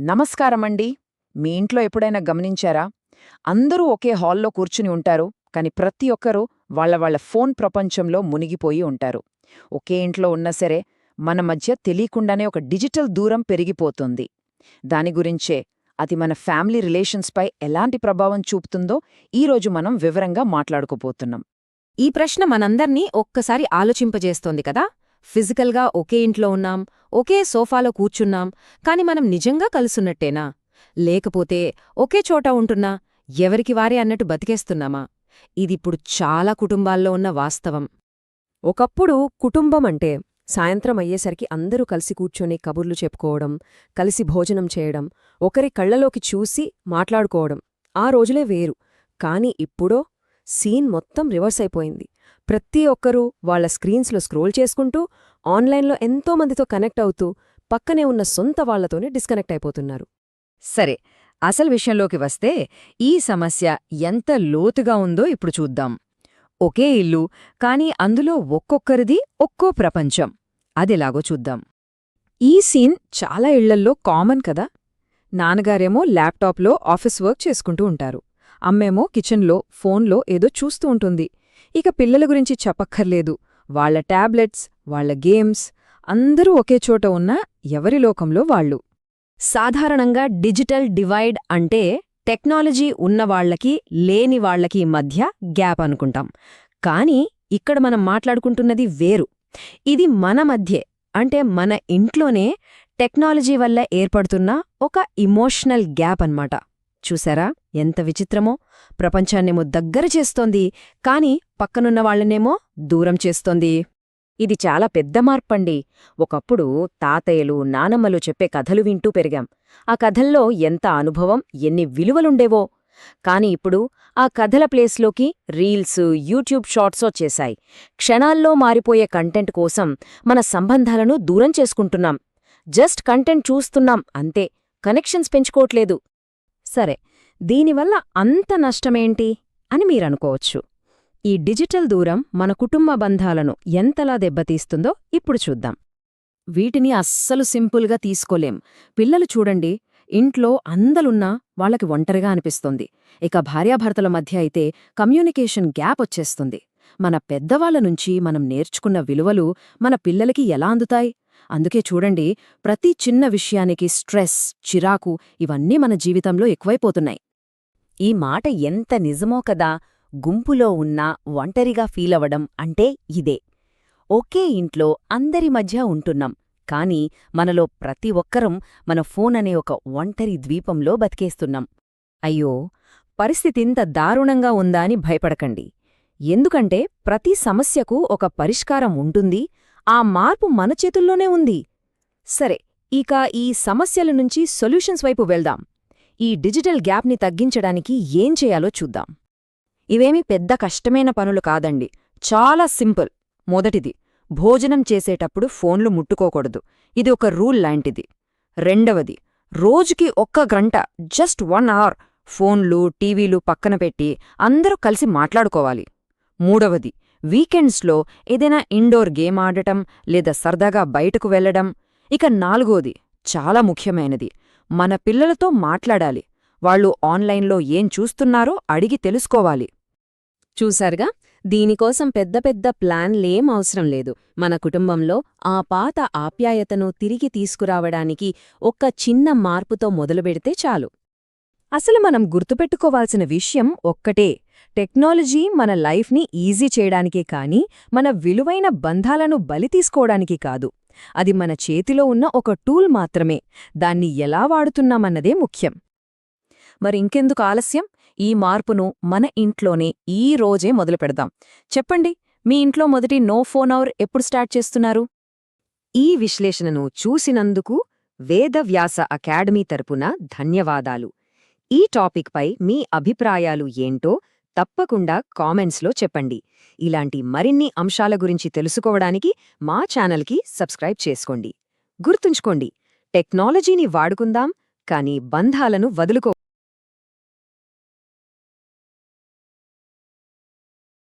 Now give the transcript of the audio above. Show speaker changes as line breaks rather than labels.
నమస్కారమండి. మీ ఇంట్లో ఎప్పుడైనా గమనించారా? అందరూ ఒకే హాల్లో కూర్చుని ఉంటారు, కాని ప్రతి ఒక్కరూ వాళ్ళ ఫోన్ ప్రపంచంలో మునిగిపోయి ఉంటారు. ఒకే ఇంట్లో ఉన్నా సరే, మన మధ్య తెలియకుండానే ఒక డిజిటల్ దూరం పెరిగిపోతుంది. దాని గురించే అది మన ఫ్యామిలీ రిలేషన్స్పై ఎలాంటి ప్రభావం చూపుతుందో ఈరోజు మనం వివరంగా మాట్లాడుకోబోతున్నాం.
ఈ ప్రశ్న మనందర్నీ ఒక్కసారి ఆలోచింపజేస్తోంది కదా. ఫిజికల్గా ఒకే ఇంట్లో ఉన్నాం, ఒకే సోఫాలో కూర్చున్నాం, కాని మనం నిజంగా కలుసున్నట్టేనా? లేకపోతే ఒకే చోట ఉంటున్నా ఎవరికి వారే అన్నట్టు బతికేస్తున్నామా? ఇదిప్పుడు చాలా కుటుంబాల్లో ఉన్న వాస్తవం.
ఒకప్పుడు కుటుంబమంటే సాయంత్రం అయ్యేసరికి అందరూ కలిసి కూర్చొని కబుర్లు చెప్పుకోవడం, కలిసి భోజనం చేయడం, ఒకరి కళ్లలోకి చూసి మాట్లాడుకోవడం. ఆ రోజులే వేరు. కాని ఇప్పుడో సీన్ మొత్తం రివర్స్ అయిపోయింది. ప్రతి ఒక్కరూ వాళ్ల స్క్రీన్స్లో స్క్రోల్ చేసుకుంటూ, ఆన్లైన్లో ఎంతోమందితో కనెక్ట్ అవుతూ, పక్కనే ఉన్న సొంత వాళ్లతోనే డిస్కనెక్ట్ అయిపోతున్నారు.
సరే, అసలు విషయంలోకి వస్తే ఈ సమస్య ఎంత లోతుగా ఉందో ఇప్పుడు చూద్దాం. ఒకే ఇల్లు, కాని అందులో ఒక్కొక్కరిది ఒక్కో ప్రపంచం. అదెలాగో చూద్దాం. ఈ సీన్ చాలా ఇళ్లల్లో కామన్ కదా. నాన్నగారేమో ల్యాప్టాప్లో ఆఫీస్ వర్క్ చేసుకుంటూ ఉంటారు, అమ్మేమో కిచెన్లో ఫోన్లో ఏదో చూస్తూ ఉంటుంది. ఇక పిల్లల గురించి చెప్పక్కర్లేదు. వాళ్ల టాబ్లెట్స్, వాళ్ల గేమ్స్, అందరూ ఒకే చోట ఉన్న ఎవరి లోకంలో వాళ్ళు. సాధారణంగా డిజిటల్ డివైడ్ అంటే టెక్నాలజీ ఉన్నవాళ్లకి లేనివాళ్లకి మధ్య గ్యాప్ అనుకుంటాం. కాని ఇక్కడ మనం మాట్లాడుకుంటున్నది వేరు. ఇది మన మధ్యే, అంటే మన ఇంట్లోనే టెక్నాలజీ వల్ల ఏర్పడుతున్న ఒక ఇమోషనల్ గ్యాప్ అన్నమాట. చూసారా ఎంత విచిత్రమో? ప్రపంచాన్నేమో దగ్గర చేస్తోంది, కాని పక్కనున్న వాళ్లనేమో దూరం చేస్తోంది. ఇది చాలా పెద్ద మార్పండి. ఒకప్పుడు తాతయ్యలు, నానమ్మలు చెప్పే కథలు వింటూ పెరిగాం. ఆ కథల్లో ఎంత అనుభవం, ఎన్ని విలువలుండేవో. కాని ఇప్పుడు ఆ కథల ప్లేస్లోకి రీల్స్, యూట్యూబ్ షార్ట్స్ వచ్చేశాయి. క్షణాల్లో మారిపోయే కంటెంట్ కోసం మన సంబంధాలను దూరం చేసుకుంటున్నాం. జస్ట్ కంటెంట్ చూస్తున్నాం అంతే, కనెక్షన్స్ పెంచుకోవట్లేదు. సరే, దీనివల్ల అంత నష్టమేంటి అని మీరనుకోవచ్చు. ఈ డిజిటల్ దూరం మన కుటుంబ బంధాలను ఎంతలా దెబ్బతీస్తుందో ఇప్పుడు చూద్దాం. వీటిని అస్సలు సింపుల్గా తీసుకోలేం. పిల్లలు చూడండి, ఇంట్లో అందలున్నా వాళ్లకి ఒంటరిగా అనిపిస్తోంది. ఇక భార్యాభర్తల మధ్య అయితే కమ్యూనికేషన్ గ్యాప్ వచ్చేస్తుంది. మన పెద్దవాళ్ల నుంచి మనం నేర్చుకున్న విలువలు మన పిల్లలకి ఎలా అందుతాయి? అందుకే చూడండి, ప్రతి చిన్న విషయానికి స్ట్రెస్, చిరాకు ఇవన్నీ మన జీవితంలో ఎక్కువైపోతున్నాయి.
ఈ మాట ఎంత నిజమో కదా. గుంపులో ఉన్నా ఒంటరిగా ఫీలవడం అంటే ఇదే. ఒకే ఇంట్లో అందరి మధ్య ఉంటున్నాం, కాని మనలో ప్రతి ఒక్కరం మన ఫోన్ అనే ఒక ఒంటరి ద్వీపంలో బతికేస్తున్నాం.
అయ్యో, పరిస్థితింత దారుణంగా ఉందా అని భయపడకండి. ఎందుకంటే ప్రతి సమస్యకు ఒక పరిష్కారం ఉంటుంది. ఆ మార్పు మన చేతుల్లోనే ఉంది. సరే, ఇక ఈ సమస్యల నుంచి సొల్యూషన్స్ వైపు వెళ్దాం. ఈ డిజిటల్ గ్యాప్ని తగ్గించడానికి ఏం చేయాలో చూద్దాం. ఇవేమీ పెద్ద కష్టమైన పనులు కాదండి, చాలా సింపుల్. మొదటిది, భోజనం చేసేటప్పుడు ఫోన్లు ముట్టుకోకూడదు. ఇది ఒక రూల్ లాంటిది. రెండవది, రోజుకి 1 గంట, జస్ట్ 1 అవర్ ఫోన్లు, టీవీలు పక్కన పెట్టి అందరూ కలిసి మాట్లాడుకోవాలి. మూడవది, వీకెండ్స్లో ఏదైనా ఇండోర్ గేమ్ ఆడటం లేదా సరదాగా బయటకు వెళ్లడం. ఇక నాలుగోది, చాలా ముఖ్యమైనది, మన పిల్లలతో మాట్లాడాలి. వాళ్ళు ఆన్లైన్లో ఏం చూస్తున్నారో అడిగి తెలుసుకోవాలి.
చూశారుగా, దీనికోసం పెద్ద పెద్ద ప్లాన్లేం అవసరం లేదు. మన కుటుంబంలో ఆ పాత ఆప్యాయతను తిరిగి తీసుకురావడానికి ఒక్క చిన్న మార్పుతో మొదలుపెడితే చాలు.
అసలు మనం గుర్తుపెట్టుకోవాల్సిన విషయం ఒక్కటే. టెక్నాలజీ మన లైఫ్ని ఈజీ చేయడానికే కాని మన విలువైన బంధాలను బలి తీసుకోవడానికి కాదు. అది మన చేతిలో ఉన్న ఒక టూల్ మాత్రమే. దాన్ని ఎలా వాడుతున్నామన్నదే ముఖ్యం. మరింకెందుకు ఆలస్యం? ఈ మార్పును మన ఇంట్లోనే ఈ రోజే మొదలుపెడదాం. చెప్పండి, మీ ఇంట్లో మొదటి నో ఫోన్ అవర్ ఎప్పుడు స్టార్ట్ చేస్తున్నారు?
ఈ విశ్లేషణను చూసినందుకు వేదవ్యాస అకాడమీ తరపున ధన్యవాదాలు. ఈ టాపిక్పై మీ అభిప్రాయాలు ఏంటో తప్పకుండా కామెంట్స్లో చెప్పండి. ఇలాంటి మరిన్ని అంశాల గురించి తెలుసుకోవడానికి మా ఛానల్కి సబ్స్క్రైబ్ చేసుకోండి. గుర్తుంచుకోండి, టెక్నాలజీని వాడుకుందాం, కానీ బంధాలను వదులుకో